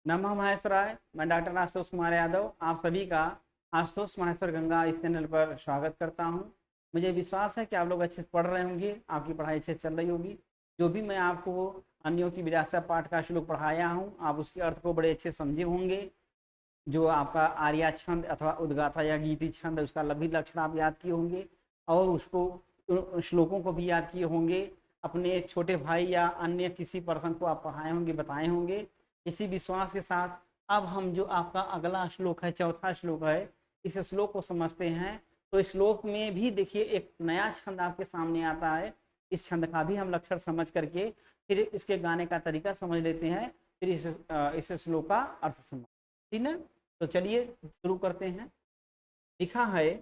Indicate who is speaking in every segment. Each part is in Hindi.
Speaker 1: नमः महेश्वराय। मैं डॉक्टर आशुतोष कुमार यादव आप सभी का आशुतोष महेश्वर गंगा इस चैनल पर स्वागत करता हूं। मुझे विश्वास है कि आप लोग अच्छे से पढ़ रहे होंगे, आपकी पढ़ाई अच्छे से चल रही होगी। जो भी मैं आपको अन्यों की विरासत पाठ का श्लोक पढ़ाया हूं, आप उसके अर्थ को बड़े अच्छे समझे होंगे। जो आपका आर्या छंद अथवा उद्गाथा या गीति छंद है, उसका भी लक्षण आप याद किए होंगे और उसको श्लोकों को भी याद किए होंगे। अपने छोटे भाई या अन्य किसी पर्सन को आप पढ़ाए होंगे, बताए होंगे। इसी विश्वास के साथ अब हम जो आपका अगला श्लोक है, चौथा श्लोक है, इस श्लोक को समझते हैं। तो इस श्लोक में भी देखिए एक नया छंद आपके सामने आता है। इस छंद का भी हम लक्षण समझ करके फिर इसके गाने का तरीका समझ लेते हैं, फिर इस श्लोक का अर्थ समझ, ठीक है। तो चलिए शुरू करते हैं। लिखा है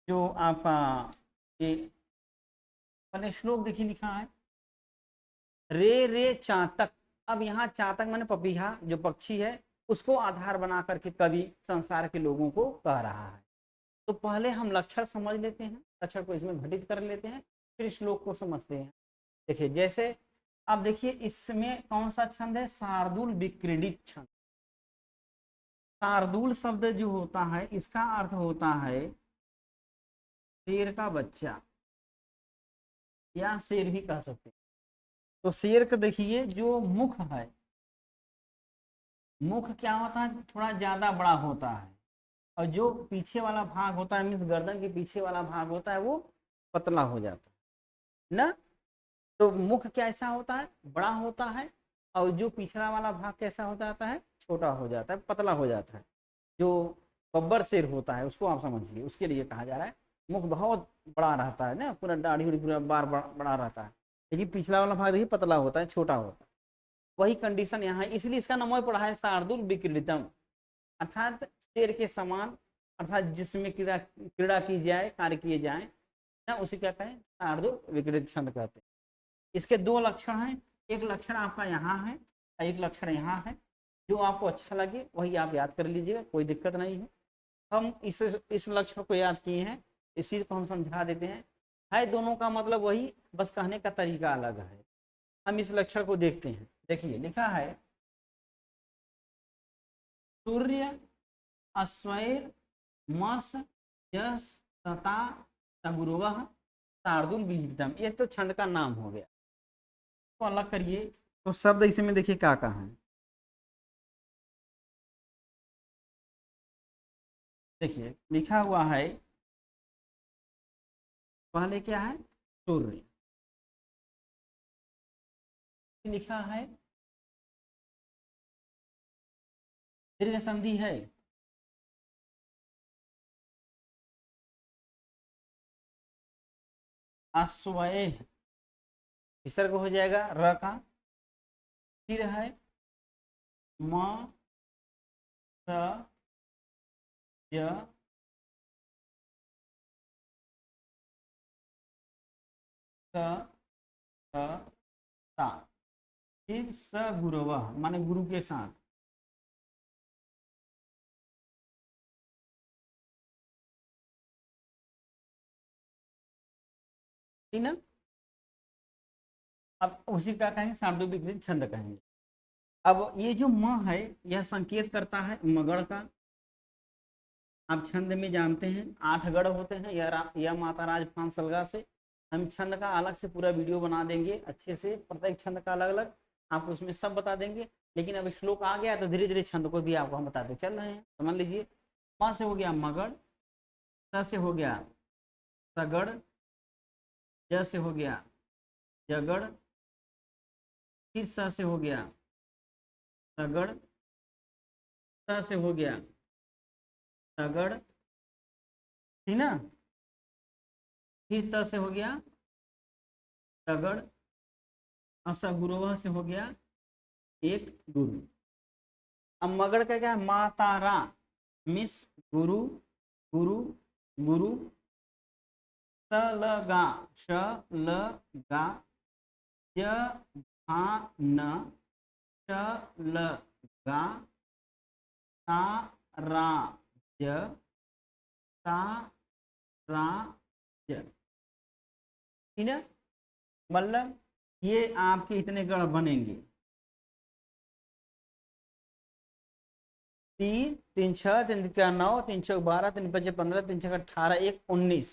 Speaker 1: जो आपका ये पहले श्लोक देखिए, लिखा है रे रे चातक। अब यहाँ चातक माने पपीहा, जो पक्षी है, उसको आधार बना करके कवि संसार के लोगों को कह रहा है। तो पहले हम लक्षण समझ लेते हैं, लक्षण को इसमें घटित कर लेते हैं, फिर श्लोक को समझते हैं। देखिए जैसे अब देखिए इसमें कौन सा छंद है, शार्दूल विक्रीडित छंद। शार्दूल शब्द जो होता है इसका अर्थ होता है शेर का बच्चा, या शेर भी कह सकते हैं। तो शेर का देखिए जो मुख है, मुख क्या होता है, थोड़ा ज्यादा बड़ा होता है, और जो पीछे वाला भाग होता है, मीन्स गर्दन के पीछे वाला भाग होता है, वो पतला हो जाता है ना। तो मुख कैसा होता है, बड़ा होता है, और जो पिछला वाला भाग कैसा हो जाता है, छोटा हो जाता है, पतला हो जाता है। जो बब्बर शेर होता है उसको आप समझिए, उसके लिए कहा जा रहा है। मुख बहुत बड़ा रहता है ना, पूरा दाढ़ी उड़ी पूरा बार बड़ा रहता है, लेकिन पिछला वाला भाग देखिए पतला होता है, छोटा होता है। वही कंडीशन यहाँ है, इसलिए इसका नाम पड़ा है शार्दुल विक्रीडितम, अर्थात शेर के समान, अर्थात जिसमें क्रीड़ा क्रीड़ा की जाए, कार्य किए जाए ना, उसे क्या कहें, शार्दुल विक्रीडित छंद कहते हैं। इसके दो लक्षण हैं, एक लक्षण आपका यहाँ है और एक लक्षण यहाँ है। जो आपको अच्छा लगे वही आप याद कर लीजिएगा, कोई दिक्कत नहीं है। हम इस लक्षण को याद किए हैं, इस चीज को हम समझा देते हैं। है दोनों का मतलब वही, बस कहने का तरीका अलग है। हम इस लक्षण को देखते हैं। देखिए लिखा है सूर्य अश्वैर मस यस तथा सगुरुवः शार्दुल विहितम। ये तो छंद का नाम हो गया। तो अलग करिए, तो शब्द इसमें देखिए क्या कहा है। देखिए लिखा हुआ है, पहले क्या है, सूर्य, लिखा है दीर्घ संधि है, अश्वैह विसर्ग हो जाएगा र का, फिर है म स य स क ता, फिर स गुरुवः माने गुरु के साथ। ठीक ना। अब उसी का कहेंगे शार्दुल विकृत छंद कहेंगे। अब ये जो म है, यह संकेत करता है मगड़ का। आप छंद में जानते हैं 8 गढ़ होते हैं, यह माता राजस्थान सलगा से। हम छंद का अलग से पूरा वीडियो बना देंगे अच्छे से, प्रत्येक छंद का अलग अलग आपको उसमें सब बता देंगे। लेकिन अब श्लोक आ गया तो धीरे धीरे छंद को भी आपको हम बताते चल रहे हैं, समझ लीजिए। म से हो गया मगड़, स से हो गया सगड़, ज से हो गया जगड़, फिर स से हो गया सगड़, त से हो गया तगड़, ठीक ना, फिर त से हो गया तगड़, असगुरुवह से हो गया एक गुरु। अब मगड़ का क्या है, मातारा मिस गुरु, गुरु गुरु, स ल गा, श ल गा, य भा न, श ल गा, ता रा ज, ता रा ज, ठीक है। मतलब ये आपके इतने गढ़ बनेंगे। 3 3 6 3 का 9 3 6 12 3 5 15 3 6 18 1 19।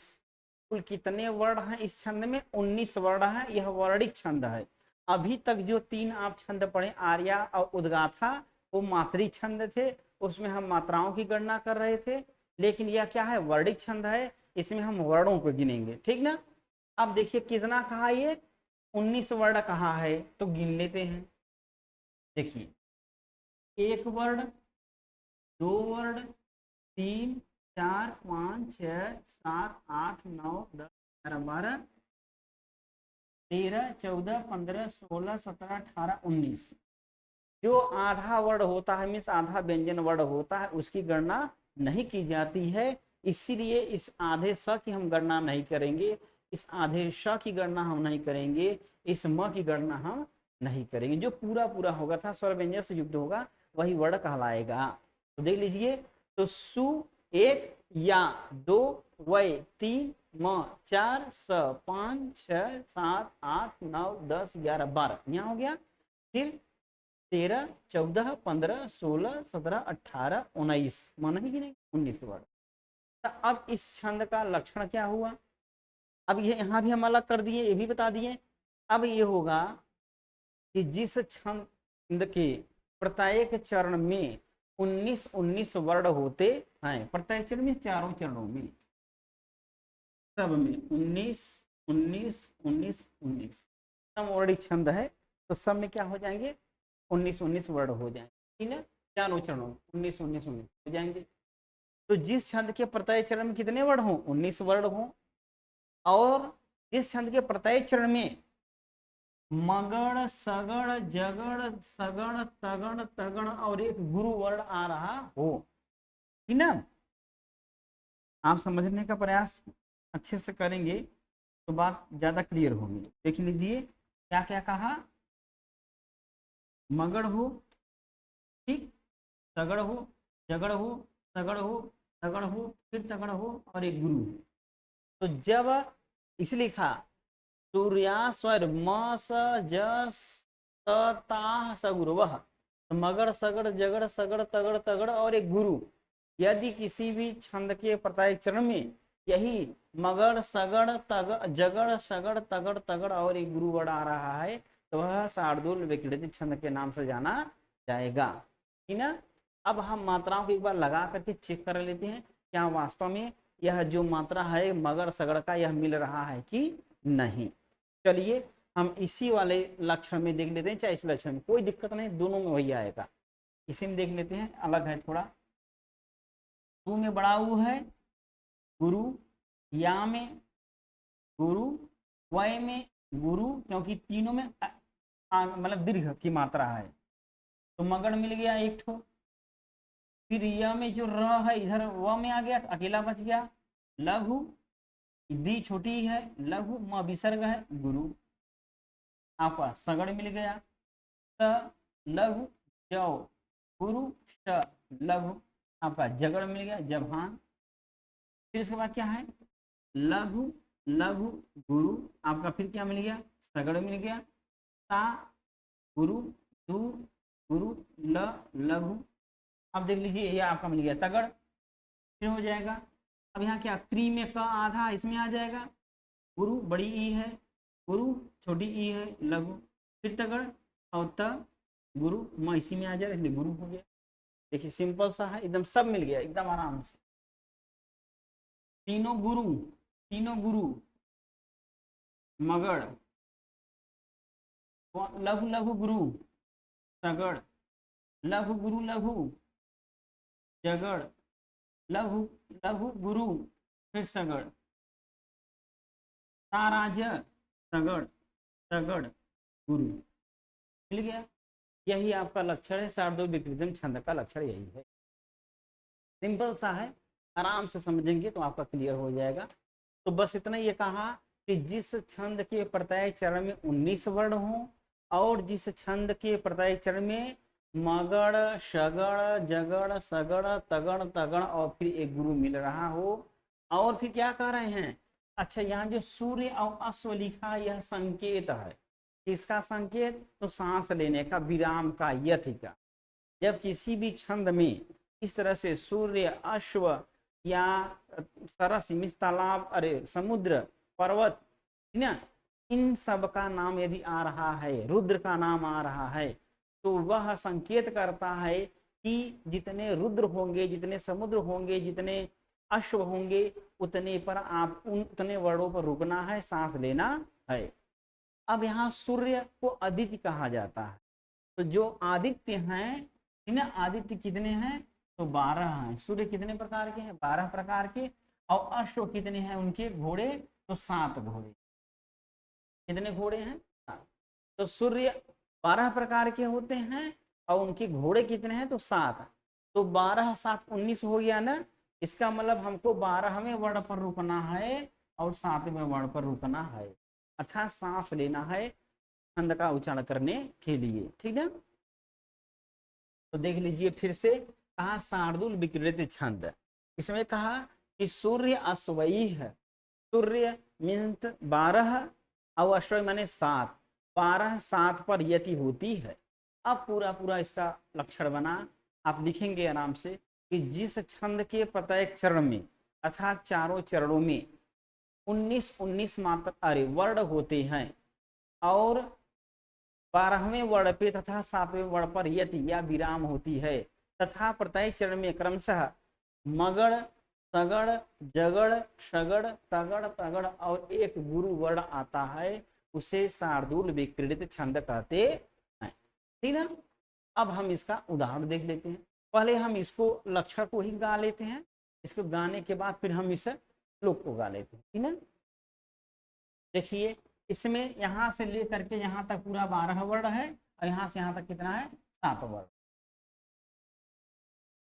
Speaker 1: कुल कितने वर्ण हैं इस छंद में? 19 वर्ण है। यह वर्णिक छंद है। अभी तक जो 3 आप छंद पढ़े, आर्या और उद्गाथा, वो मातृ छंद थे, उसमें हम मात्राओं की गणना कर रहे थे। लेकिन यह क्या है? वर्णिक छंद है, इसमें हम वर्णों को गिनेंगे, ठीक ना। अब देखिए कितना कहा, ये 19 वर्ण कहा है, तो गिन लेते हैं। देखिए, एक वर्ण, दो वर्ण, 3 4 5 6 7 8 9 10 11 12 13 14 15 16 17 18 19। जो आधा वर्ण होता है, मीन्स आधा व्यंजन वर्ण होता है, उसकी गणना नहीं की जाती है। इसीलिए इस आधे स की हम गणना नहीं करेंगे, इस आधे श की गणना हम नहीं करेंगे, इस म की गणना हम नहीं करेंगे। जो पूरा पूरा होगा था स्वर व्यंजन से युक्त होगा, वही वर्ण कहलाएगा। तो देख लीजिए, तो सु 1 या 2 वै 3 म 4 स 5 6 7 8 9 10 11 12 यहाँ हो गया। फिर 13 14 15 16 17 18 19 माना ही कि नहीं, 19 वर्ण। तो अब इस छंद का लक्षण क्या हुआ? अब ये यहाँ भी हम अलग कर दिए, ये भी बता दिए। अब ये होगा कि जिस छंद के प्रत्येक चरण में 19 19 वर्ण होते हैं, प्रत्येक चरण में, चारों चरणों में, सब में 19 19 19 19 समवर्णिक छंद है, तो सब में क्या हो जाएंगे? 19 19 वर्ण हो जाएंगे, ठीक है। चारों चरणों 19 19 19 हो जाएंगे। तो जिस छंद के प्रत्येक चरण में कितने वर्ण हो? 19 वर्ण हो। और जिस छंद के प्रत्येक चरण में मगड़ सगड़ जगड़ सगड़ तगड़ तगड़ और एक गुरु वर्ण आ रहा हो, ठीक ना। आप समझने का प्रयास अच्छे से करेंगे तो बात ज्यादा क्लियर होगी। देख लीजिए क्या क्या कहा। मगड़ हो, ठीक, तगड़ हो, जगड़ हो, तगड़ हो, तगड़ हो, फिर तगड़ हो और एक गुरु। तो जब इस लिखा सूर्या स्वर म स ज त ता स गुरु वह, तो मगड़ सगड़ जगड़ सगड़ तगड़ तगड़ और एक गुरु। यदि किसी भी छंद के प्रत्येक चरण में यही मगड़ सगड़ तगड़ जगड़ सगड़ तगड़ तगड़ और एक गुरु वर्ण आ रहा है, तो वह शार्दूल विक्रीडित छंद के नाम से जाना जाएगा, ठीक ना। अब हम मात्राओं को एक बार लगा करके चेक कर लेते हैं, क्या वास्तव में यह जो मात्रा है मगर सगड़ का, यह मिल रहा है कि नहीं। चलिए हम इसी वाले लक्षण में देख लेते हैं, चाहे इस लक्षण में, कोई दिक्कत नहीं, दोनों में वही आएगा। इसी में देख लेते हैं, अलग है थोड़ा। सु में बड़ा ऊ है गुरु, या में गुरु, वय में गुरु, क्योंकि तीनों में मतलब दीर्घ की मात्रा है, तो मगड़ मिल गया एक ठो। फिर य में जो र है इधर व में आ गया, अकेला बच गया। लघु, दी छोटी है, लघु म विसर्ग है, गुरु आपका सगड़ मिल गया। स लघु जौ गुरु, श लघु आपका जगड़ मिल गया, जभान। फिर उसके बाद क्या है? लघु लघु गुरु आपका, फिर क्या मिल गया? सगड़ मिल गया। सा गुरु, दु गुरु, ल लघु। अब देख लीजिए ये आपका मिल गया तगड़, फिर हो जाएगा। अब यहाँ क्या? क्री में क आधा इसमें आ जाएगा, गुरु बड़ी ई है, गुरु छोटी ई है, लघु, फिर तगड़ और त गुरु म इसी में आ जाएगा, इसलिए गुरु हो गया। देखिए सिंपल सा है एकदम, सब मिल गया एकदम आराम से। तीनों गुरु, तीनों गुरु मगड़, लघु लघु गुरु तगड़, लघु गुरु लघु जगड़, लघु लघु गुरु फिर सगड़, ताराज तगड़ तगड़ गुरु, मिल गया। यही आपका लक्षण है, शार्दूल विकृतम छंद का लक्षण यही है। सिंपल सा है, आराम से समझेंगे तो आपका क्लियर हो जाएगा। तो बस इतना ये कहा कि जिस छंद के प्रत्येक चरण में 19 वर्ण हो, और जिस छंद के प्रत्येक चरण में मगड़ शगड़ जगड़ सगड़ तगड़ तगड़ और फिर एक गुरु मिल रहा हो। और फिर क्या कह रहे हैं? अच्छा, यहाँ जो सूर्य और अश्व लिखा, यह संकेत है। किसका संकेत? तो सांस लेने का, विराम का, यति का। जब किसी भी छंद में इस तरह से सूर्य, अश्व या सरस, मिस, तालाब, अरे समुद्र, पर्वत, है ना, इन सब का नाम यदि आ रहा है, रुद्र का नाम आ रहा है, तो वह संकेत करता है कि जितने रुद्र होंगे, जितने समुद्र होंगे, जितने अश्व होंगे, उतने पर आप उतने वर्णों पर रुकना है, सांस लेना है। अब यहाँ सूर्य को आदित्य कहा जाता है, तो जो आदित्य हैं, ना, आदित्य कितने हैं, तो 12 हैं। सूर्य कितने प्रकार के हैं, 12 प्रकार के। और अश्व कितने हैं उनके घोड़े, तो 7 घोड़े। कितने घोड़े हैं, 7। तो सूर्य 12 प्रकार के होते हैं और उनके घोड़े कितने हैं, तो 7। तो 12 7 19 हो गया ना। इसका मतलब हमको 12वें वर्ण पर रुकना है और 7वें वर्ण पर रुकना है, अर्थात सांस लेना है छंद का उच्चारण करने के लिए, ठीक है। तो देख लीजिए फिर से, कहा शार्दूल विक्रीडित छंद। इसमें कहा कि सूर्य अश्वई है, सूर्य मीन्स 12 और अश्वई माने 7, 12 7 पर यति होती है। अब पूरा पूरा इसका लक्षण बना, आप लिखेंगे आराम से कि जिस छंद के प्रत्येक चरण में अर्थात चारों चरणों में 19 मात्रा अरे वर्ण होते हैं और 12वें वर्ण पे तथा 7वें वर्ण पर यति या विराम होती है, तथा प्रत्येक चरण में क्रमशः मगड़, तगड़, जगड़, शगड़, तगड़, तगड़ और एक गुरु वर्ण आता है, उसे शार्दूल विक्रीडित छंद कहते हैं, ठीक ना। अब हम इसका उदाहरण देख लेते हैं। पहले हम इसको लक्षण को ही गा लेते हैं, इसको गाने के बाद फिर हम इस श्लोक को गा लेते हैं, ठीक ना। देखिए इसमें यहाँ से लेकर के यहाँ तक पूरा 12 वर्ण है और यहाँ से यहाँ तक कितना है, 7 वर्ण।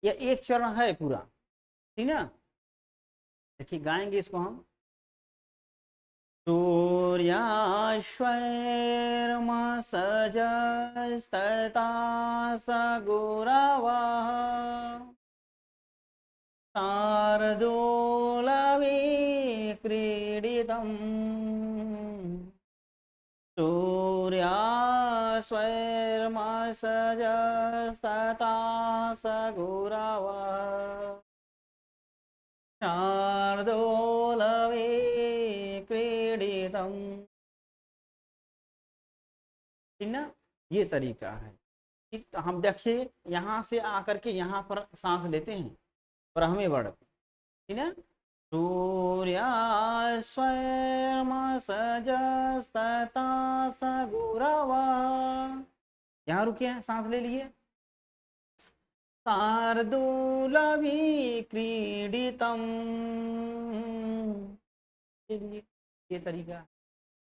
Speaker 1: यह एक चरण है पूरा, ठीक ना। देखिए गाएंगे इसको हम। सूर्याश्वैर्मसजस्तता सगुरवः शार्दूलविक्रीडितम् सूर्याश्वैर्मसजस्तता सगुरवः शार्दूलविक्रीडितम्, ठीक ना। ये तरीका है, ठीक। तो हम देखिए यहाँ से आकर के यहाँ पर सांस लेते हैं ब्राह्मी वर्ण, ठीक है। सूर्याश्वैर्मसजस्तता सगुरवः, यहाँ रुके हैं, सांस ले लिए। शार्दूलविक्रीडितम्, ये तरीका,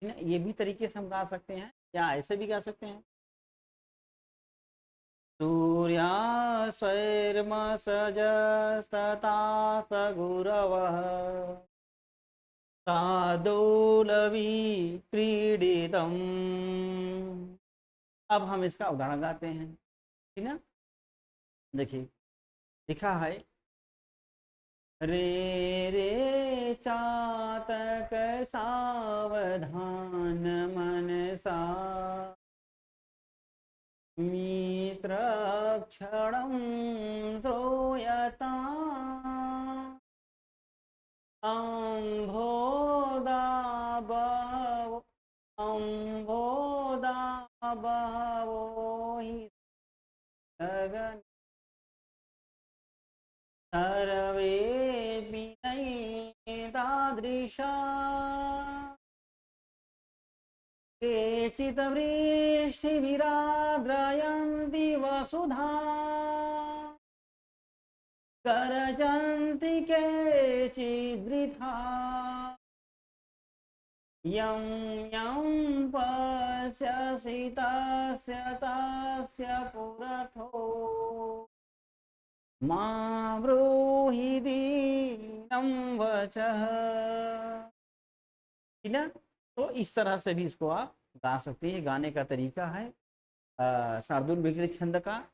Speaker 1: ये भी तरीके से हम गा सकते हैं या ऐसे भी गा सकते हैं। सूर्याश्वैर्मसजस्तता सगुरवः शार्दूलविक्रीडितम्। अब हम इसका उदाहरण गाते हैं, ठीक ना। देखिए लिखा है, रे रे चातक सावधान मनसा मित्रक्षणं श्रूयता अम्भोदा बहवो हि गगन सर्वेऽपि नैतादृशा केचित् वृष्टिभिराद्रयन्ति वसुधा करजन्ति केचिद्वृथा यं यं पश्यसि तस्य तस्य पुरतो मा ब्रूहि दीनं वचः, ठीक है। तो इस तरह से भी इसको आप गा सकते हैं, गाने का तरीका है शार्दूल विक्रीडित छंद का।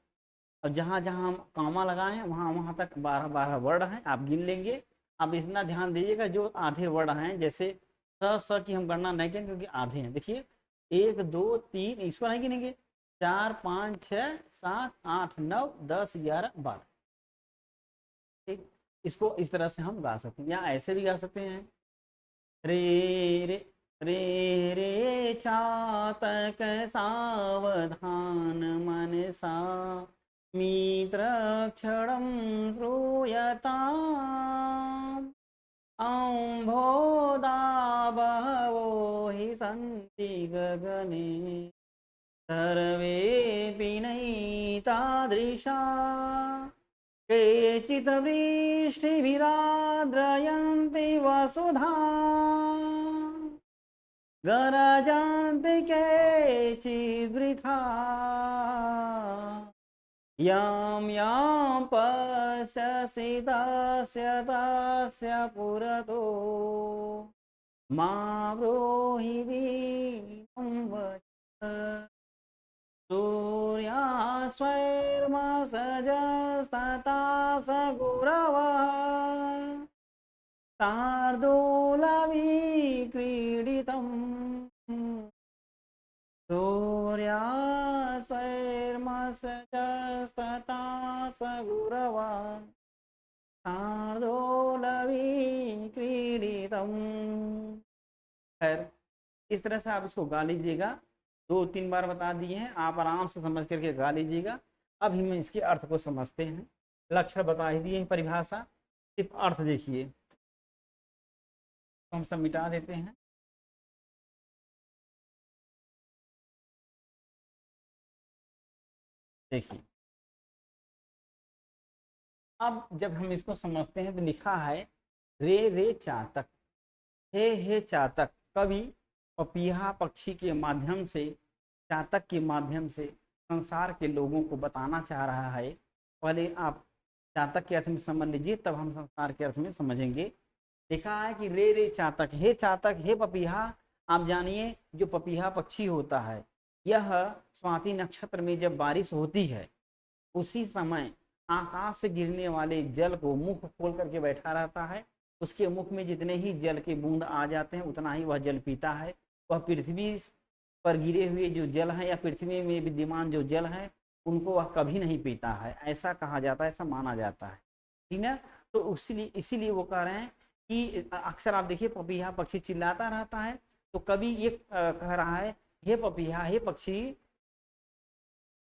Speaker 1: और जहाँ जहाँ हम कामा लगाए हैं वहाँ वहाँ तक 12 वर्ण हैं, आप गिन लेंगे। अब इतना ध्यान दीजिएगा जो आधे वर्ण हैं, जैसे स की हम गणना नहीं करेंगे क्योंकि आधे हैं। देखिए 1 2 3, इसको नहीं गिनेंगे, 4 5 6 7 8 9 10 11 12, ठीक, इसको इस तरह से हम गा सकते हैं, या ऐसे भी गा सकते हैं, रे रे रे रे चातक सावधान मनसा मित्रक्षणं श्रूयताम् अम्भोदा बहवो हि सन्ति गगने सर्वेऽपि नैतादृशा केचित् वृष्टिभिराद्रयन्ति वसुधा गरजन्ति केचिद्वृथा यां यां पश्यसि तस्य पुरतो मा ब्रूहि दीनं वचः सूर्यास्वैर्मसजस्तथा स गुरवः शार्दूलविक्रीडितम् सूर्यास्वैर्मसजस्तथा स गुरवः शार्दूलविक्रीडितम्। खैर, इस तरह से आप इसको गा लीजिएगा। 2-3 बार बता दिए हैं, आप आराम से समझ करके गा लीजिएगा। अब हम इसके अर्थ को समझते हैं। लक्षण बता ही दिए हैं, परिभाषा, सिर्फ अर्थ देखिए। तो हम सब मिटा देते हैं। देखिए, अब जब हम इसको समझते हैं तो लिखा है रे रे चातक, हे चातक। कवि पपीहा पक्षी के माध्यम से, चातक के माध्यम से संसार के लोगों को बताना चाह रहा है। पहले आप चातक के अर्थ में समझ लीजिए, तब हम संसार के अर्थ में समझेंगे। लिखा है कि रे रे चातक, हे चातक, हे पपीहा। आप जानिए, जो पपीहा पक्षी होता है, यह स्वाति नक्षत्र में जब बारिश होती है, उसी समय आकाश से गिरने वाले जल को मुख खोल करके बैठा रहता है। उसके मुख में जितने ही जल के बूंद आ जाते हैं, उतना ही वह जल पीता है। वह पृथ्वी पर गिरे हुए जो जल है या पृथ्वी में विद्यमान जो जल है, उनको वह कभी नहीं पीता है, ऐसा कहा जाता है, ऐसा माना जाता है। ठीक है, तो इसीलिए वो कह रहे हैं कि अक्सर आप देखिए पपीहा पक्षी चिल्लाता रहता है, तो कभी ये कह रहा है, हे पपीहा, हे पक्षी,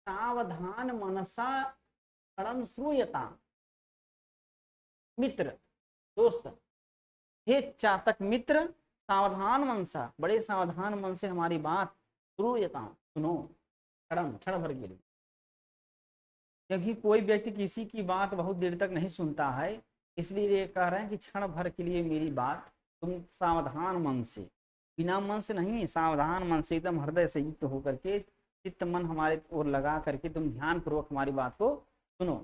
Speaker 1: सावधान मनसा क्षणं श्रूयताम्। मित्र, दोस्त, हे चातक मित्र, सावधान मनसा, बड़े सावधान मन से हमारी बात श्रूयताम्, सुनो, क्षण भर के लिए। क्योंकि कोई व्यक्ति किसी की बात बहुत देर तक नहीं सुनता है, इसलिए ये कह रहे हैं कि क्षण भर के लिए मेरी बात तुम सावधान मन से, बिना मन से नहीं, सावधान मन से, एकदम हृदय से युक्त होकर के, चित्त मन हमारे ओर लगा करके तुम ध्यान पूर्वक हमारी बात को सुनो।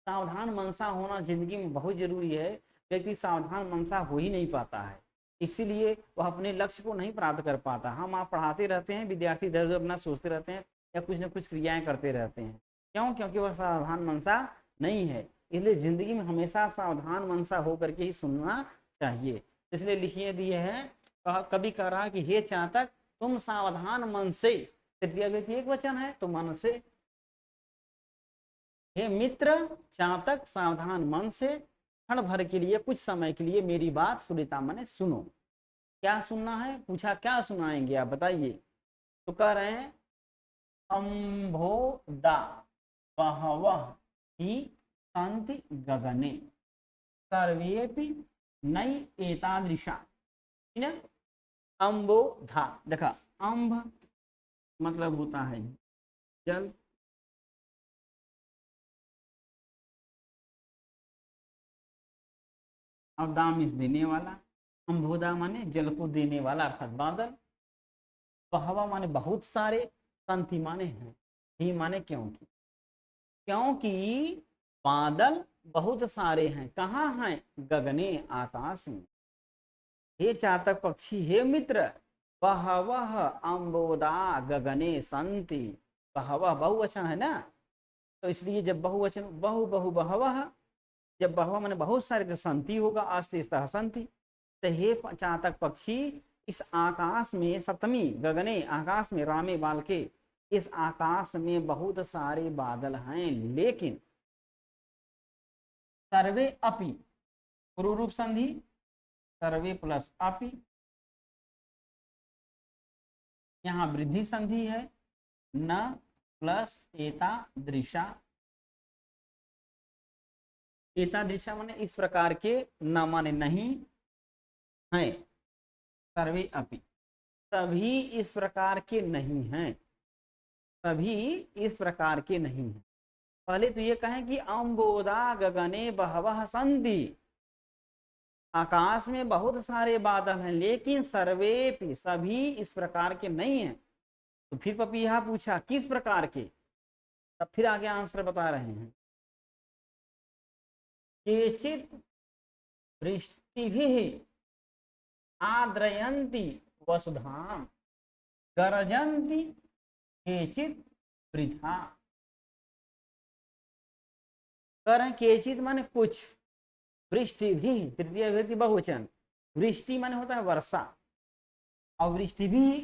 Speaker 1: सावधान मनसा होना जिंदगी में बहुत जरूरी है। व्यक्ति सावधान मनसा हो ही नहीं पाता है, इसीलिए वह अपने लक्ष्य को नहीं प्राप्त कर पाता। हम आप पढ़ाते रहते हैं, विद्यार्थी इधर उधर अपना सोचते रहते हैं या कुछ न कुछ क्रियाएं करते रहते हैं। क्यों? क्योंकि वह सावधान मनसा नहीं है। इसलिए जिंदगी में हमेशा सावधान मनसा होकर के ही सुनना चाहिए। इसलिए लिखिए दिए है, कभी कह रहा कि हे चातक, तुम सावधान मन से, तृतीय व्यक्ति एक वचन है तो मन से। हे मित्र चातक, सावधान मन से क्षण भर के लिए, कुछ समय के लिए मेरी बात सुनिता मने सुनो। क्या सुनना है? पूछा क्या सुनाएंगे आप बताइए। तो कह रहे हैं अम्भोदा बहवः हि सन्ति गगने सर्वेपि नई एतादृशा। अम्बोधा, देखा, अम्भ मतलब होता है जल, और दामिस देने वाला, अम्भोदा माने जल को देने वाला अर्थात बादल, बहवा माने बहुत सारे, संति माने हैं, ही माने क्योंकि, क्योंकि बादल बहुत सारे हैं। कहाँ हैं? गगने, आकाश में। हे चातक पक्षी, हे मित्र, बहवः अम्बोदा गगने संति। बहवः बहुवचन है ना, तो इसलिए जब बहुवचन बहु बहवः, जब बहवा मैंने बहुत सारे, तो संति होगा, अस्तिस्तः संति। तो हे चातक पक्षी, इस आकाश में, सप्तमी गगने, आकाश में, रामे बाल के, इस आकाश में बहुत सारे बादल हैं, लेकिन सर्वे अपि, पूर्व रूप संधि सर्वे प्लस अपि, यहाँ वृद्धि संधि है न प्लस एतादृशा। एतादृशा माने इस प्रकार के, न माने नहीं है, सर्वे अपि सभी इस प्रकार के नहीं हैं, सभी इस प्रकार के नहीं हैं। पहले तो ये कहें कि अम्बोदा गगने बहवः सन्ति, आकाश में बहुत सारे बादल हैं, लेकिन सर्वे सभी इस प्रकार के नहीं हैं। तो फिर पपीहा पूछा किस प्रकार के, तब फिर आगे आंसर बता रहे हैं। केचित् वृष्टिभिः आद्रयन्ति वसुधाम गरजन्ति केचित् वृथा। कर केचित माने कुछ, वृष्टि भी तृतीय विभक्ति बहुवचन, वृष्टि माने होता है वर्षा, और वृष्टि भी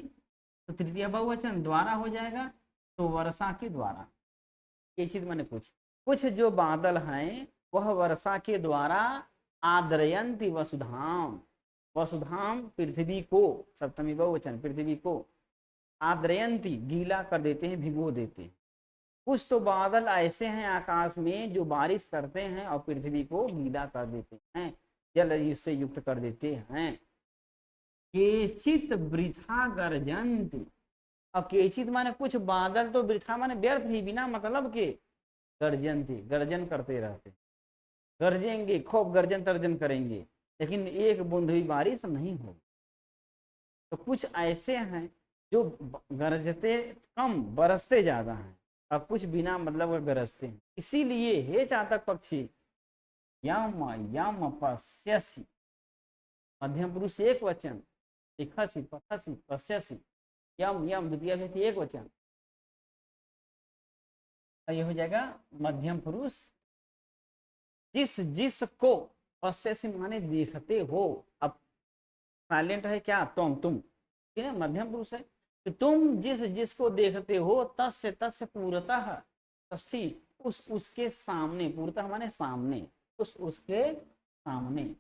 Speaker 1: तो तृतीय बहुवचन द्वारा हो जाएगा, तो वर्षा के द्वारा। केचित माने कुछ, कुछ जो बादल हैं वह वर्षा के द्वारा आद्रयंती वसुधाम, वसुधाम पृथ्वी को, सप्तमी बहुवचन पृथ्वी को, आद्रयंती गीला कर देते हैं, भिगो देते हैं। कुछ तो बादल ऐसे हैं आकाश में जो बारिश करते हैं और पृथ्वी को गीला कर देते हैं, जल से युक्त कर देते हैं। केचित वृथा गर्जन्ति, और केचित माने कुछ बादल तो वृथा माने व्यर्थ ही, बिना मतलब के, गर्जन्ति गर्जन करते रहते, गरजेंगे, खूब गर्जन तर्जन करेंगे, लेकिन एक बूंद भी बारिश नहीं होगी। तो कुछ ऐसे हैं जो गरजते कम बरसते ज्यादा हैं, और कुछ बिना मतलब का गरजते हैं। इसीलिए हे चातक पक्षी, यम यम पश्यसि, मध्यम पुरुष एक वचन, लिखसि पठसि पश्यसि, यम यम द्वितीय विभक्ति एक वचन, ये हो जाएगा मध्यम पुरुष। जिस जिस को, पश्यसि माने देखते हो, अब साइलेंट है क्या, तुम, ठीक है, मध्यम पुरुष है, तो तुम जिस जिसको देखते हो, तस्य तस्य पूर्णतः, षष्ठी उसके सामने, पूर्णतः माने सामने, उसके सामने,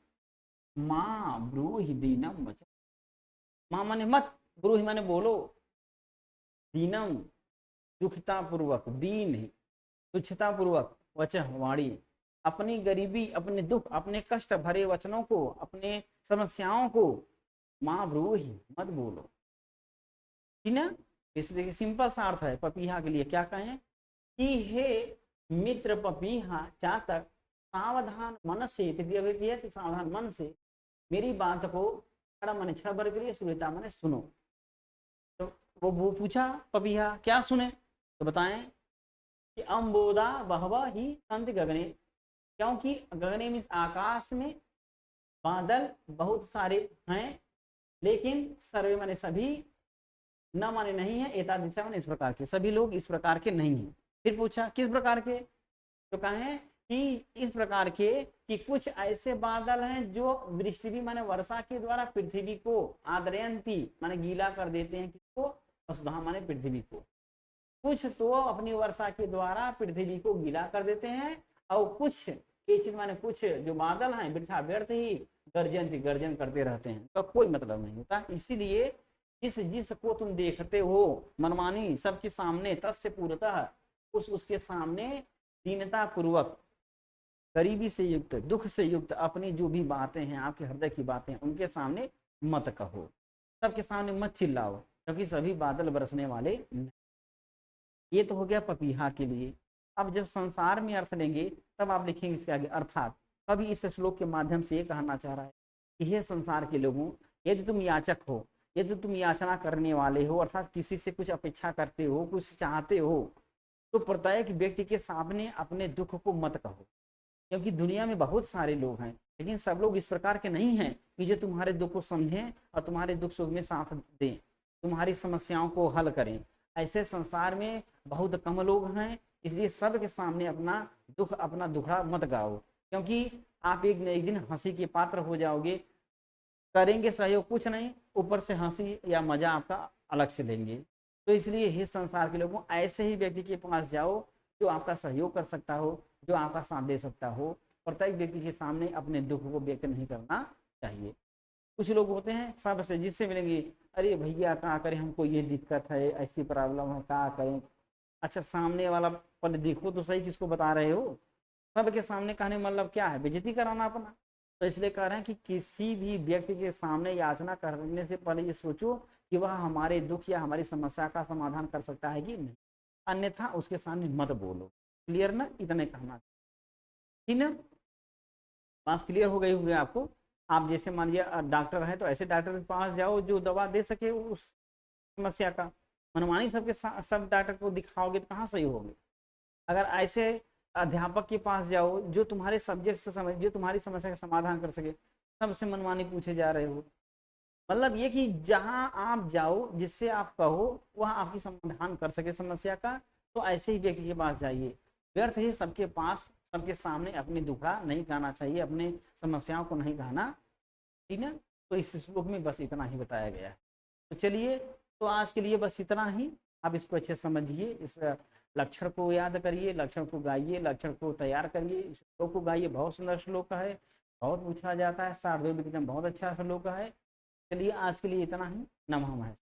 Speaker 1: माँ ब्रूहि दीनम वचन, माँ माने मत, ब्रूहि माने बोलो, दीनम दुखता पूर्वक, दीन तुच्छता पूर्वक, वचन वाणी, अपनी गरीबी, अपने दुख, अपने कष्ट भरे वचनों को, अपने समस्याओं को, माँ ब्रूहि मत बोलो, ठीक ना। इस देखिए सिंपल सा अर्थ है पपीहा के लिए, क्या कहें कि हे मित्र पपीहा चातक, सावधान मन से, तृतीय विभक्ति है तो सावधान मन से मेरी बात को खड़ा माने छह भर करिए, सुनता माने सुनो। तो वो पूछा पपीहा क्या सुने, तो बताएं कि अम्बोदा बहवा ही संत गगने, क्योंकि गगने में आकाश में बादल बहुत सारे हैं, लेकिन सर्वे माने सभी, न माने नहीं है, एतादृशा माने इस प्रकार के, सभी लोग इस प्रकार के नहीं हैं। फिर पूछा किस प्रकार के, तो कहें कि इस प्रकार के कि कुछ ऐसे बादल हैं जो वृष्टि भी माने वर्षा के द्वारा पृथ्वी को, आद्रयंती माने गीला कर देते हैं, किसको, वसुधा माने पृथ्वी को, कुछ तो अपनी वर्षा के द्वारा पृथ्वी को गीला कर देते हैं, और कुछ केचित माने कुछ जो बादल हैं वृथा व्यर्थ ही गर्जन गर्जन करते रहते हैं, तो कोई मतलब नहीं होता। इसीलिए जिस जिस को तुम देखते हो मनमानी सबके सामने, तस्य पूर्णतः उसके सामने दीनता पूर्वक, गरीबी से युक्त, दुख से युक्त अपनी जो भी बातें हैं, आपके हृदय की बातें, उनके सामने मत कहो, सबके सामने मत चिल्लाओ, क्योंकि सभी बादल बरसने वाले नहीं। ये तो हो गया पपीहा के लिए। अब जब संसार में अर्थ लेंगे तब आप लिखेंगे इसके आगे, अर्थात कभी इस श्लोक के माध्यम से ये कहना चाह रहा है कि हे संसार के लोगों, यदि तुम याचक हो, यदि तुम याचना करने वाले हो, अर्थात किसी से कुछ अपेक्षा करते हो, कुछ चाहते हो, तो प्रत्येक व्यक्ति के सामने अपने दुख को मत कहो, क्योंकि दुनिया में बहुत सारे लोग हैं, लेकिन सब लोग इस प्रकार के नहीं हैं कि जो तुम्हारे दुख को समझें और तुम्हारे दुख सुख में साथ दें, तुम्हारी समस्याओं को हल करें। ऐसे संसार में बहुत कम लोग हैं, इसलिए सबके सामने अपना दुख, अपना दुखड़ा मत गाओ, क्योंकि आप एक न एक दिन हंसी के पात्र हो जाओगे। करेंगे सहयोग कुछ नहीं, ऊपर से हंसी या मजा आपका अलग से लेंगे। तो इसलिए हे संसार के लोगों, ऐसे ही व्यक्ति के पास जाओ जो आपका सहयोग कर सकता हो, जो आपका साथ दे सकता हो, प्रत्येक व्यक्ति के सामने अपने दुख को व्यक्त नहीं करना चाहिए। कुछ लोग होते हैं सबसे जिससे मिलेंगे, अरे भैया क्या करें, हमको ये दिक्कत है, ऐसी प्रॉब्लम है, क्या करें। अच्छा सामने वाला पहले देखो तो सही किसको बता रहे हो। सबके सामने कहने मतलब क्या है, बेइज्जती कराना अपना। तो इसलिए कह रहे हैं कि किसी भी व्यक्ति के सामने याचना करने से पहले ये सोचो कि वह हमारे दुख या हमारी समस्या का समाधान कर सकता है कि नहीं, अन्यथा उसके सामने मत बोलो। क्लियर ना, इतने कहना ठीक ना। बात क्लियर हो गई होगी आपको। आप जैसे मान लिया डॉक्टर है तो ऐसे डॉक्टर के पास जाओ जो दवा दे सके उस समस्या का। मनमानी सबके सब डॉक्टर को दिखाओगे तो कहाँ सही होगे। अगर ऐसे अध्यापक के पास जाओ जो तुम्हारे सब्जेक्ट से समझ, जो तुम्हारी समस्या का समाधान कर सके, सबसे मनमानी पूछे जा रहे हो। मतलब ये कि जहां आप जाओ जिससे आप कहो वह आपकी समाधान कर सके समस्या का, तो ऐसे ही व्यक्ति के पास जाइए। व्यर्थ ही सबके पास सबके सामने अपनी दुखड़ा नहीं कहना चाहिए, अपने समस्याओं को नहीं कहना, ठीक है। तो इस श्लोक में बस इतना ही बताया गया है। तो चलिए, तो आज के लिए बस इतना ही। आप इसको अच्छे समझिए, इस लक्षण को याद करिए, लक्षण को गाइए, लक्षण को तैयार करिए, श्लोक को गाइए। बहुत सुंदर श्लोक है, बहुत पूछा जाता है, शार्दुल विक्रम बहुत अच्छा श्लोक है। चलिए आज के लिए इतना ही। नमः।